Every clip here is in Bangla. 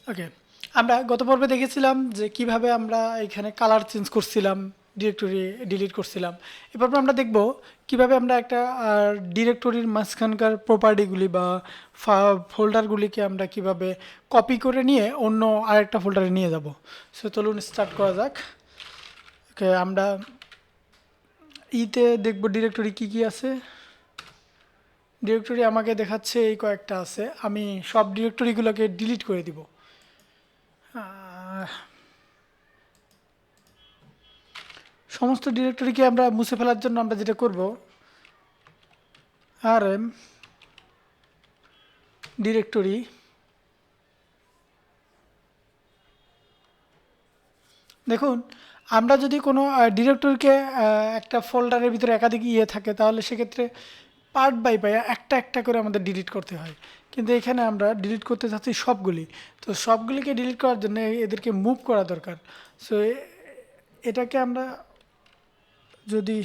ওকে, আমরা গত পর্বে দেখেছিলাম যে কিভাবে আমরা এখানে কালার চেঞ্জ করছিলাম, ডিরেক্টরি ডিলিট করছিলাম। এবার আমরা দেখব কিভাবে আমরা একটা ডিরেক্টরির মাঝখানকার প্রপার্টিগুলি বা ফোল্ডারগুলিকে আমরা কিভাবে কপি করে নিয়ে অন্য আরেকটা ফোল্ডারে নিয়ে যাব। সো চলুন স্টার্ট করা যাক। ওকে, আমরা ইতে দেখব ডিরেক্টরি কি কি আছে। ডিরেক্টরি আমাকে দেখাচ্ছে এই কয়েকটা আছে, আমি সব ডিরেক্টরিগুলোকে ডিলিট করে দিব। সমস্ত ডিরেক্টরিকে আমরা মুছে ফেলার জন্য আমরা যেটা করব, rm ডিরেক্টরি, দেখুন আমরা যদি কোনো ডিরেক্টরিকে একটা ফোল্ডারের ভিতরে একাধিক থাকে তাহলে সেক্ষেত্রে পার্ট বাই পার্ট একটা একটা করে আমাদের ডিলিট করতে হয়, কিন্তু এখানে আমরা ডিলিট করতে চাচ্ছি সবগুলি। তো সবগুলিকে ডিলিট করার জন্য এদেরকে মুভ করা দরকার। সো এটাকে আমরা যদি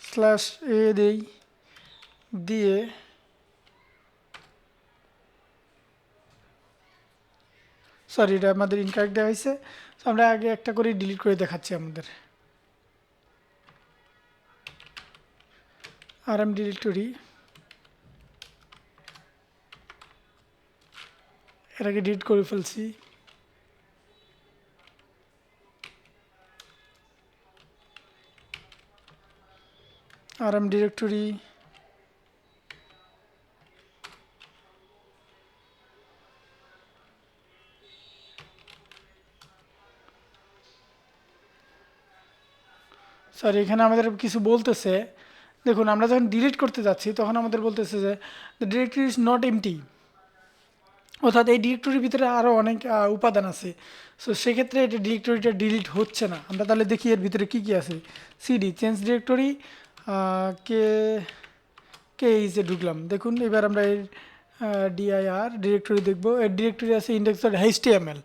স্ল্যাশ এ দেই, দিয়ে সরি এটা আমাদের ইনকারেক্ট দেওয়া হয়েছে। তো আমরা আগে একটা করে ডিলিট করে দেখাচ্ছি আমাদের rm ডিরেক্টরি, এটাকে ডিলিট করে ফেলছি। rm ডিরেক্টরি, সরি এখানে আমাদের কিছু বলতেছে। দেখুন আমরা যখন ডিলিট করতে যাচ্ছি তখন আমাদের বলতেছে যে the directory is not empty, অর্থাৎ এই ডিরেক্টরির ভিতরে আরও অনেক উপাদান আছে। সো সেক্ষেত্রে এটা ডিরেক্টরিটা ডিলিট হচ্ছে না। আমরা তাহলে দেখি এর ভিতরে কী কী আছে। সিডি চেঞ্জ ডিরেক্টরি, কে কে ইজে ঢুকলাম। দেখুন এবার আমরা এর ডিআইআর ডিরেক্টরি দেখব। এর ডিরেক্টরি আছে ইন্ডেক্স ডট এইচটিএমএল।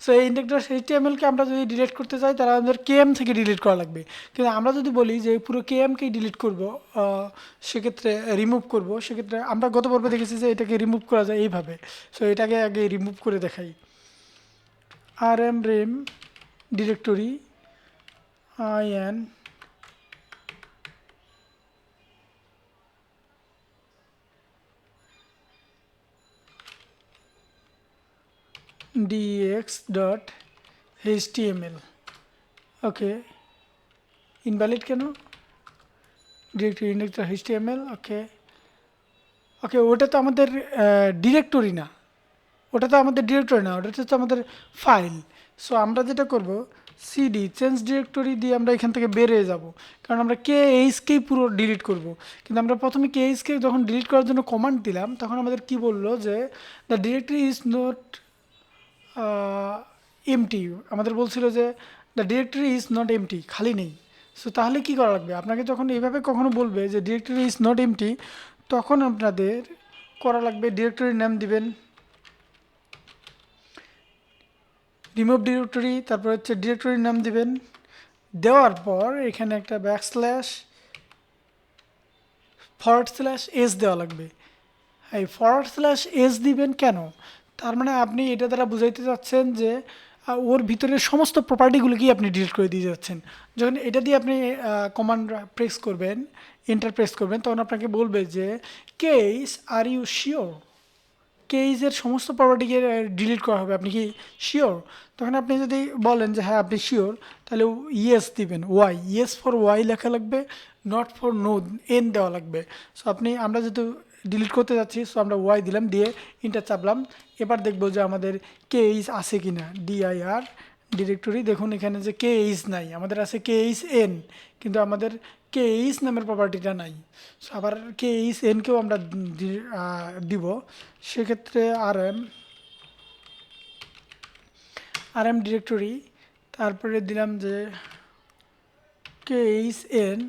সো এই ইন্ডেক্স ডট এইচটিএমএলকে আমরা যদি ডিলিট করতে চাই তাহলে আমাদের কেএম থেকে ডিলিট করা লাগবে। কিন্তু আমরা যদি বলি যে পুরো কেএমকেই ডিলিট করব, সেক্ষেত্রে রিমুভ করব, সেক্ষেত্রে আমরা গত পর্বে দেখেছি যে এটাকে রিমুভ করা যায় এইভাবে। সো এটাকে আগে রিমুভ করে দেখাই। rm rim directory in dex.html। Okay, invalid কেন? Directory index.html। ওকে ওকে, ওটা তো আমাদের ডিরেক্টরি না, ওটা তো আমাদের ডিরেক্টরি না, ওটা হচ্ছে আমাদের ফাইল। সো আমরা যেটা করব, সিডি চেঞ্জ ডিরেক্টরি দিয়ে আমরা এখান থেকে বেরিয়ে যাব, কারণ আমরা কে এইচকেই পুরো ডিলিট করব। কিন্তু আমরা প্রথমে কে এইচকে যখন ডিলিট করার জন্য কমান্ড দিলাম তখন আমাদের কি বললো যে the directory is not empty. আমাদের বলছিল যে the directory is not empty, খালি নেই। সো তাহলে কি করা লাগবে, আপনাকে যখন এইভাবে কখনো বলবে যে ডিরেক্টরি ইজ নট এমটি, তখন আপনাদের করা লাগবে ডিরেক্টরির নাম দিবেন রিমুভ ডিরেক্টরি, তারপর হচ্ছে ডিরেক্টরির নাম দিবেন, দেওয়ার পর এখানে একটা // দেওয়া লাগবে। এই // দিবেন কেন? তার মানে আপনি এটা দ্বারা বুঝাইতে চাচ্ছেন যে ওর ভিতরের সমস্ত প্রপার্টিগুলোকেই আপনি ডিলিট করে দিয়ে যাচ্ছেন। যখন এটা দিয়ে আপনি কমান্ড প্রেস করবেন, এন্টার প্রেস করবেন, তখন আপনাকে বলবে যে কেস আর ইউ শিওর, কেইজের সমস্ত প্রপার্টিকে ডিলিট করা হবে, আপনি কি শিওর? তখন আপনি যদি বলেন যে হ্যাঁ আপনি শিওর, তাহলে ইয়েস দিবেন, ওয়াই, ইয়েস ফর ওয়াই লেখা লাগবে, নট ফর নো এন দেওয়া লাগবে। সো আমরা যেহেতু ডিলিট করতে যাচ্ছি, সো আমরা ওয়াই দিলাম, দিয়ে ইন্টার চাপলাম। এবার দেখবো যে আমাদের কেইজ আছে কি না। ডিআইআর ডিরেক্টরি, দেখুন এখানে যে কেইজ নাই, আমাদের আছে কেইজ এন, কিন্তু আমাদের কেইজ নামের প্রপার্টিটা নাই। সো আবার কেইজ এনকেও আমরা দিব। সেক্ষেত্রে rm ডিরেক্টরি, তারপরে দিলাম যে কেইস এন।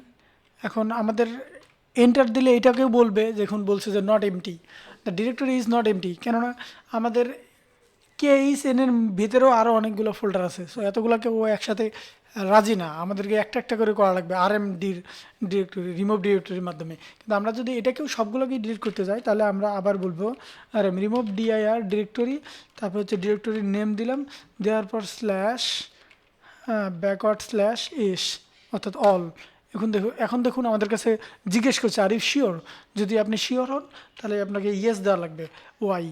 এখন আমাদের এন্টার দিলে এটাকেও বলবে, দেখুন বলছে যে not empty, the directory is not empty, কেননা আমাদের কেইস এনের ভিতরেও আরও অনেকগুলো ফোল্ডার আছে। সো এতগুলোকে ও একসাথে রাজি না, আমাদেরকে একটা একটা করে করা লাগবে ডিরেক্টরি রিমুভ ডিরেক্টরির মাধ্যমে। কিন্তু আমরা যদি এটাকেও সবগুলোকেই ডিলিট করতে যাই তাহলে আমরা আবার বলবো রিমুভ ডিআইআর ডিরেক্টরি, তারপর হচ্ছে ডিরেক্টরির নেম দিলাম, দেওয়ার পর স্ল্যাশ ব্যাকওয়ার্ড স্ল্যাশ এস অর্থাৎ অল। এখন দেখুন আমাদের কাছে জিজ্ঞেস করছে আর ইউ শিওর। যদি আপনি শিওর হন তাহলে আপনাকে ইয়েস দেওয়া লাগবে ওয়াই,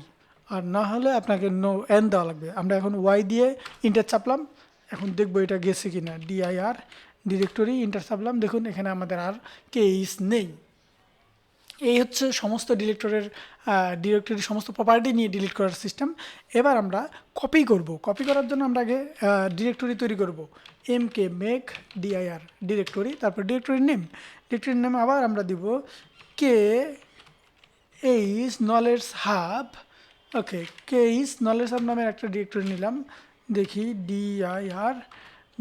আর না হলে আপনাকে নো এন দেওয়া লাগবে। আমরা এখন ওয়াই দিয়ে ইন্টার চাপলাম, এখন দেখবো এটা গেছে কিনা। ডিআইআর ডিরেক্টরি ইন্টার চাপলাম, দেখুন এখানে আমাদের আর কেস নেই। এই হচ্ছে সমস্ত ডিরেক্টরির সমস্ত প্রপার্টি নিয়ে ডিলিট করার সিস্টেম। এবার আমরা কপি করব। কপি করার জন্য আমরা আগে ডিরেক্টরি তৈরি করব। এমকে মেক ডিআইআর ডিরেক্টরি, তারপর ডিরেক্টরির নেম আবার আমরা দিব কে এইচ নলেজ হাব। ওকে, কে এইচ নলেজ হাব নামের একটা ডিরেক্টরি নিলাম, দেখি ডিআইআর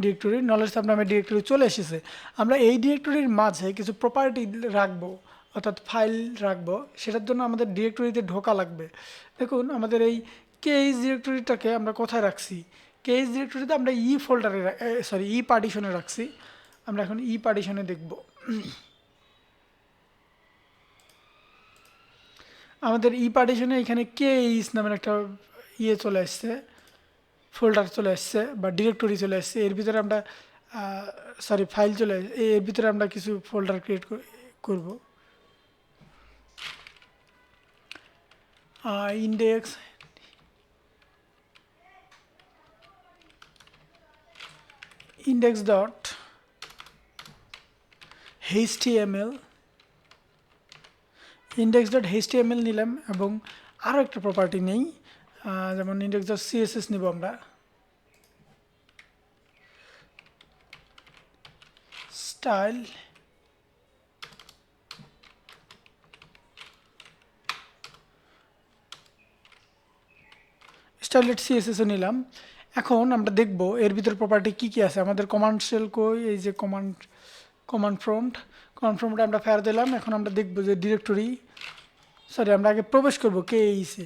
ডিরেক্টরি নলেজ হাব নামের ডিরেক্টরি চলে এসেছে। আমরা এই ডিরেক্টরির মাঝে কিছু প্রপার্টি রাখবো, অর্থাৎ ফাইল রাখবো। সেটার জন্য আমাদের ডিরেক্টরিতে ঢোকা লাগবে। দেখুন আমাদের এই কেএইচ ডিরেক্টরিটাকে আমরা কোথায় রাখছি? কেএইচ ডিরেক্টরিতে আমরা ই পার্টিশনে রাখছি। আমরা এখন ই পার্টিশনে দেখব। আমাদের ই পার্টিশনে এখানে কেএইচ নামের একটা চলে আসছে, ফোল্ডার চলে আসছে বা ডিরেক্টরি চলে আসছে। এর ভিতরে আমরা ফাইল চলে আসছে, এর ভিতরে আমরা কিছু ফোল্ডার ক্রিয়েট করব। ইন্ডেক্স ডট এইচটিএমএল নিলাম এবং আরও একটা প্রপার্টি নেই, যেমন ইন্ডেক্স ডট সিএসএস নিব আমরা। স্টাইল ডট সিএসএসও নিলাম। এখন আমরা দেখব এর ভিতরে প্রপার্টি কি কি আছে। আমাদের কমান্ড শেল কই, এই যে কমান্ড প্রম্পটে আমরা ফেয়ার দিলাম। এখন আমরা দেখব যে ডিরেক্টরি আমরা আগে প্রবেশ করব কে এইসে,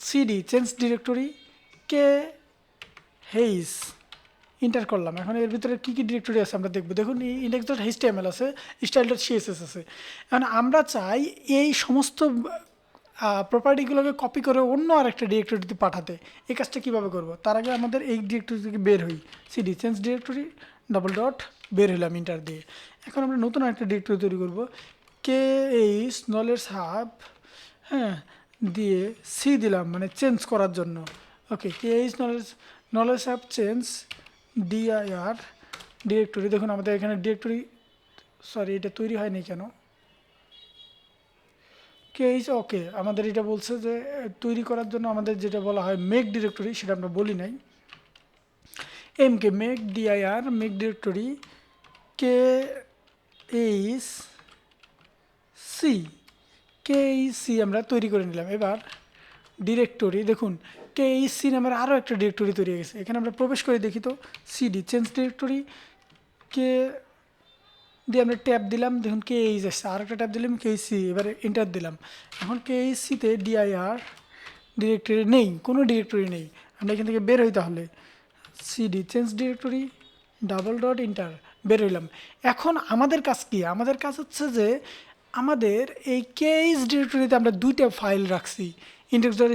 সিডি চেঞ্জ ডিরেক্টরি কে হেইস ইন্টার করলাম। এখন এর ভিতরে কী কী ডিরেক্টরি আছে আমরা দেখব। দেখুন ইন্ডেক্স ডট এইচটিএমএল আছে, স্টাইল ডট সিএসএস আছে। এখন আমরা চাই এই সমস্ত প্রপার্টিগুলোকে কপি করে অন্য আরেকটা ডিরেক্টরিতে পাঠাতে। এই কাজটা কীভাবে করব? তার আগে আমাদের এই ডিরেক্টরি থেকে বের হই, C D change directory double dot বের হলাম ইন্টার দিয়ে। এখন আমরা নতুন একটা ডিরেক্টরি তৈরি করব, কে এইচ নলেজ হাব দিয়ে সি দিলাম, মানে চেঞ্জ করার জন্য। Okay, K H knowledge hub change D I R directory. দেখুন আমাদের এখানে ডিরেক্টরি এটা তৈরি হয়নি কেন? কেএইচ ওকে, আমাদের এটা বলছে যে তৈরি করার জন্য আমাদের যেটা বলা হয় মেক ডিরেক্টরি, সেটা আমরা বলি নাই। M K make D I R make directory K H C আমরা তৈরি করে নিলাম। এবার ডিরেক্টরি দেখুন কেএইচসি নামের আরও একটা ডিরেক্টরি তৈরি হয়ে গেছে। এখানে আমরা প্রবেশ করে দেখি তো, সিডি চেঞ্জ ডিরেক্টরি কে দিয়ে আমরা ট্যাব দিলাম, দেখুন কেএইচ আসছে, আর একটা ট্যাব দিলাম কেএইচসি, এবারে এন্টার দিলাম। এখন কেএইচসিতে ডিআইআর ডিরেক্টরি নেই, কোনো ডিরেক্টরি নেই। আমরা এখান থেকে বের হই, তাহলে CD change directory double dot inter, বের হইলাম। এখন আমাদের কাজ কি? আমাদের কাজ হচ্ছে যে আমাদের এই কেএইচ ডিরেক্টরিতে আমরা দুইটা ফাইল রাখছি, ইন্ডেক্স ডট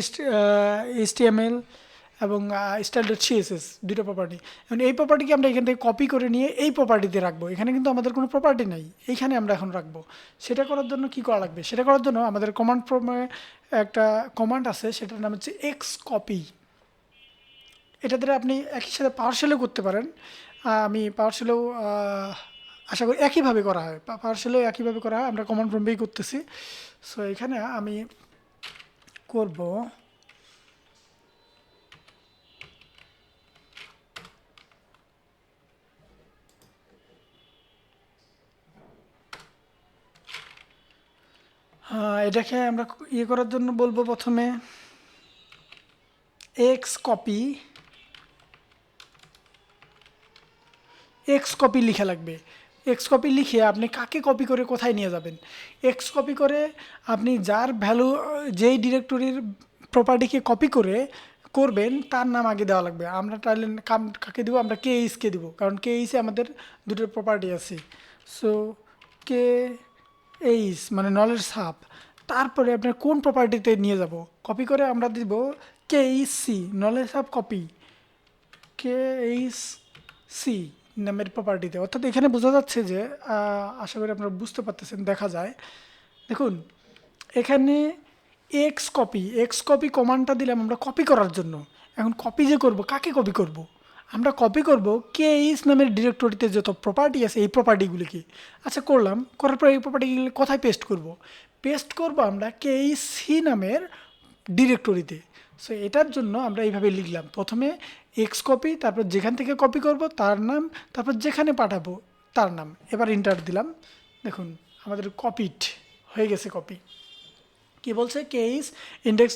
এইচটিএমএল এবং স্টাইল ডট সিএসএস, দুটো প্রপার্টি। এখন এই প্রপার্টিকে আমরা এখান থেকে কপি করে নিয়ে এই প্রপার্টিতে রাখবো। এখানে কিন্তু আমাদের কোনো প্রপার্টি নাই, এইখানে আমরা এখন রাখবো। সেটা করার জন্য কি করা লাগবে? সেটা করার জন্য আমাদের একটা কমান্ড আছে, সেটার নাম হচ্ছে এক্স কপি। এটা দ্বারা আপনি একই সাথে পাওয়ারশেলেও করতে পারেন। আমি পাওয়ারশেলেও আশা করি একইভাবে করা হয়, পাওয়ারশেলেও একইভাবে করা হয়। আমরা কমান্ড প্রম্পটেই করতেছি। সো এখানে আমি করব এটাকে আমরা করার জন্য বলবো প্রথমে এক্স কপি লিখা লাগবে। এক্স কপি লিখে আপনি কাকে কপি করে কোথায় নিয়ে যাবেন? এক্স কপি করে আপনি যার ভ্যালু, যেই ডিরেক্টরির প্রপার্টিকে কপি করে করবেন তার নাম আগে দেওয়া লাগবে। আমরা তাহলে কাম কাকে দিব, আমরা কে এইচকে দিব, কারণ কে এইচে আমাদের দুটো প্রপার্টি আছে। সো কে এইচ মানে নলেজ হাব, তারপরে আপনার কোন প্রপার্টিতে নিয়ে যাব, কপি করে আমরা দিব K H C knowledge hub copy K H C নামের প্রপার্টিতে। অর্থাৎ এখানে বোঝা যাচ্ছে যে আশা করি আপনারা বুঝতে পারতেছেন, দেখা যায় দেখুন এখানে এক্স কপি কমান্ডটা দিলাম আমরা কপি করার জন্য। এখন কপি যে করব, কাকে কপি করব, আমরা কপি করব কে এইচ নামের ডিরেক্টরিতে যত প্রপার্টি আছে এই প্রপার্টিগুলিকে। আচ্ছা করলাম, করার পর এই প্রপার্টিগুলি কোথায় পেস্ট করব, পেস্ট করব আমরা কে এইচ সি নামের ডিরেক্টরিতে। সো এটার জন্য আমরা এইভাবে লিখলাম, প্রথমে এক্স কপি, তারপর যেখান থেকে কপি করব তার নাম, তারপর যেখানে পাঠাবো তার নাম। এবার ইন্টার দিলাম, দেখুন আমাদের কপিড হয়ে গেছে কপি। কি বলছে, case index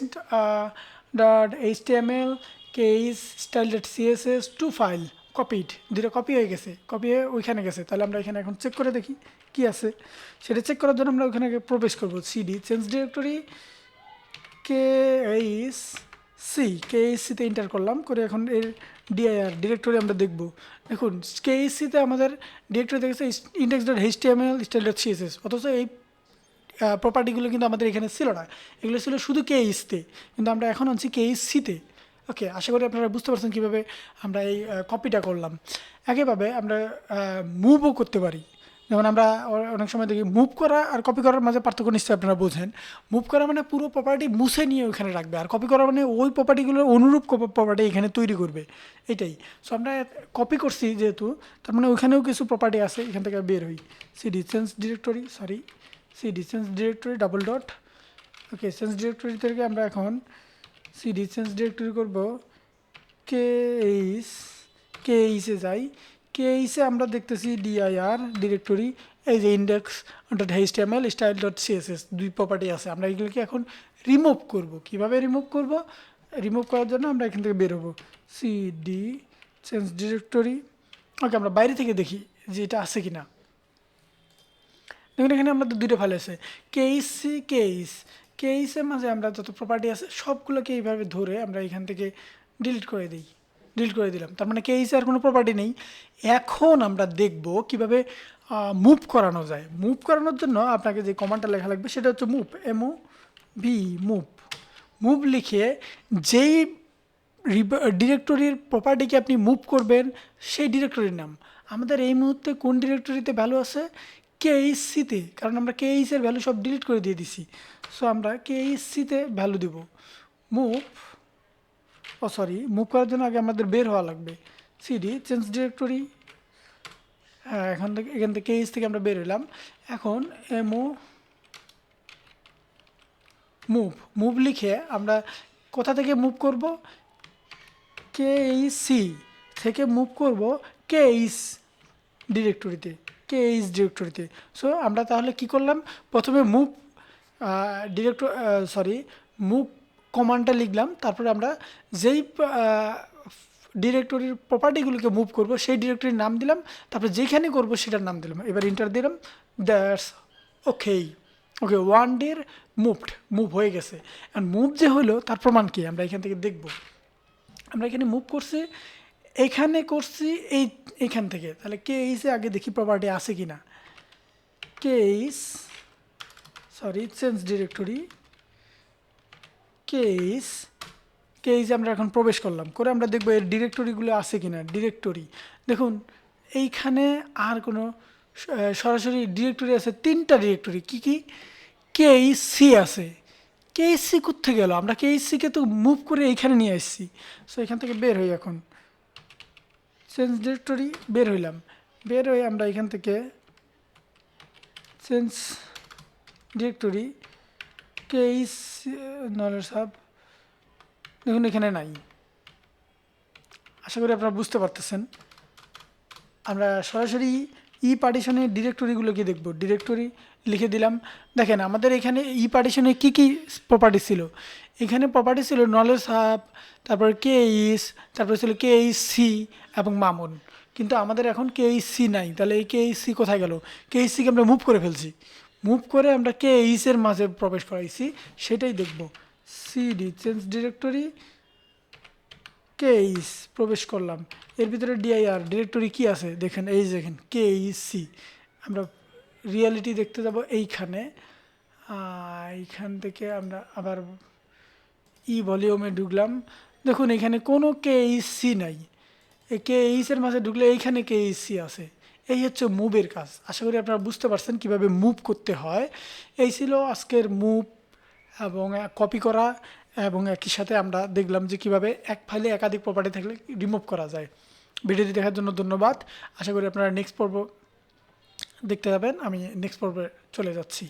dot HTML case style dot CSS two file copied, দুটো কপি হয়ে গেছে, কপি হয়ে ওইখানে গেছে। তাহলে আমরা এখানে এখন চেক করে দেখি কি আছে। সেটা চেক করার জন্য আমরা ওইখানে প্রবেশ করব, সিডি চেঞ্জ ডিরেক্টরি কেএইচসিতে এন্টার করলাম, করে এখন এর ডিআইআর ডিরেক্টরি আমরা দেখব। দেখুন কেএইচসিতে আমাদের ডিরেক্টরি দেখেছে index dot HTML style dot CSS, অথচ এই প্রপার্টিগুলো কিন্তু আমাদের এখানে ছিল না, এগুলো ছিল শুধু কেএইচতে, কিন্তু আমরা এখন আনছি কেএইচসিতে। ওকে, আশা করি আপনারা বুঝতে পারছেন কীভাবে আমরা এই কপিটা করলাম। একইভাবে আমরা মুভও করতে পারি, যেমন আমরা অনেক সময় দেখি মুভ করা আর কপি করার মাঝে পার্থক্য নিশ্চয়ই আপনারা বোঝেন। মুভ করা মানে পুরো প্রপার্টি মুছে নিয়ে ওইখানে রাখবে, আর কপি করা মানে ওই প্রপার্টিগুলোর অনুরূপ প্রপার্টি এখানে তৈরি করবে, এটাই। সো আমরা কপি করছি যেহেতু, তার মানে ওইখানেও কিছু প্রপার্টি আছে, এখান থেকে বের হই C D change directory C D change directory double dot. Okay, change directory থেকে আমরা এখন সিডি চেঞ্জ ডিরেক্টরি করব কেএইচে যাই, কেএইচে আমরা দেখতেছি ডিআইআর ডিরেক্টরি, এই যে index dot HTML style dot CSS দুই প্রপার্টি আছে। আমরা এগুলোকে এখন রিমুভ করব। কিভাবে রিমুভ করব, রিমুভ করার জন্য আমরা এখান থেকে বের হবো, সিডি চেঞ্জ ডিরেক্টরি। ওকে, আমরা বাইরে থেকে দেখি যে এটা আছে কি না। দেখুন এখানে আমাদের দুটো ফাইল আছে, কেএইচের মাঝে আমরা যত প্রপার্টি আছে সবগুলোকে এইভাবে ধরে আমরা এখান থেকে ডিলিট করে দিলাম। তার মানে কেএইচে আর কোনো প্রপার্টি নেই। এখন আমরা দেখব কিভাবে মুভ করানো যায়। মুভ করানোর জন্য আপনাকে যে কমান্ডটা লেখা লাগবে সেটা হচ্ছে মুভ, মুভ লিখে যেই ডিরেক্টরির প্রপার্টিকে আপনি মুভ করবেন সেই ডিরেক্টরির নাম। আমাদের এই মুহূর্তে কোন ডিরেক্টরিতে ভ্যালু আছে, কেএইচসিতে, কারণ আমরা কেএইচের ভ্যালু সব ডিলিট করে দিয়ে দিছি। সো আমরা কেএইচসিতে ভ্যালু দেব। মুভ করার জন্য আগে আমাদের বের হওয়া লাগবে, সিডি চেঞ্জ ডিরেক্টরি। হ্যাঁ, এখান থেকে কেএইচ থেকে আমরা বের হলাম। এখন মুভ লিখে আমরা কোথা থেকে মুভ করব, কেএইচসি থেকে মুভ করব কেএইচ ডিরেক্টরিতে। সো আমরা তাহলে কি করলাম, প্রথমে মুভ মুভ কমান্ডটা লিখলাম, তারপরে আমরা যেই ডিরেক্টরির প্রপার্টিগুলোকে মুভ করব সেই ডিরেক্টরির নাম দিলাম, তারপরে যেখানে করব সেটার নাম দিলাম। এবার ইন্টার দিলাম, দ্যাটস ওকে। ওয়ান ডের মুভ হয়ে গেছে। আর মুভ যে হলো তার প্রমাণ কি আমরা এখান থেকে দেখব। আমরা এখানে মুভ করছি, এখানে করছি এইখান থেকে, তাহলে কেএইচে আগে দেখি প্রপার্টি আছে কি না। চেঞ্জ ডিরেক্টরি কেএইচ আমরা এখন প্রবেশ করলাম, করে আমরা দেখব এর ডিরেক্টরিগুলো আছে কি না। দেখুন এইখানে আর কোনো সরাসরি ডিরেক্টরি আছে, তিনটা ডিরেক্টরি। কি কেএইচসি আছে। কেএইচসি কোত্থেকে গেল, আমরা কেএইচসিকে তো মুভ করে এইখানে নিয়ে আসছি। সো এখান থেকে বের হই, এখন চেঞ্জ ডিরেক্টরি বের হয়ে আমরা এখান থেকে change directory KH knowledge hub, দেখুন এখানে নাই। আশা করি আপনারা বুঝতে পারতেছেন। আমরা সরাসরি পার্টিশনের ডিরেক্টরিগুলোকে দেখব। ডিরেক্টরি লিখে দিলাম, দেখেন আমাদের এখানে পার্টিশনে কি প্রপার্টি ছিল। এখানে প্রপার্টি ছিল নলেজ হাব, তারপর কেএইচ, তারপর ছিল কেএইচসি এবং মামুন। কিন্তু আমাদের এখন কেএইচসি নাই, তাহলে এই কেএইচসি কোথায় গেল। কেএইচসিকে আমরা মুভ করে ফেলছি, মুভ করে আমরা কেএইচের মাঝে প্রবেশ করাইছি, সেটাই দেখব। সিডি চেঞ্জ ডিরেক্টরি কেইস প্রবেশ করলাম, এর ভিতরে ডিআইআর ডিরেক্টরি কি আছে দেখেন, এই যে দেখেন কেইসি। আমরা রিয়ালিটি দেখতে যাব এইখানে, এইখান থেকে আমরা আবার ভলিউমে ঢুকলাম, দেখুন এখানে কোনো কেইসি নাই। এই কেইসের মাঝে ঢুকলে এইখানে কেইসি আছে। এই হচ্ছে মুভের কাজ। আশা করি আপনারা বুঝতে পারছেন কিভাবে মুভ করতে হয়। এই ছিল আজকের মুভ এবং কপি করা, এবং একই সাথে আমরা দেখলাম যে কিভাবে এক ফাইলে একাধিক প্রপার্টি থাকলে রিমুভ করা যায়। ভিডিওটি দেখার জন্য ধন্যবাদ। আশা করি আপনারা নেক্সট পর্ব দেখতে যাবেন। আমি নেক্সট পর্বে চলে যাচ্ছি।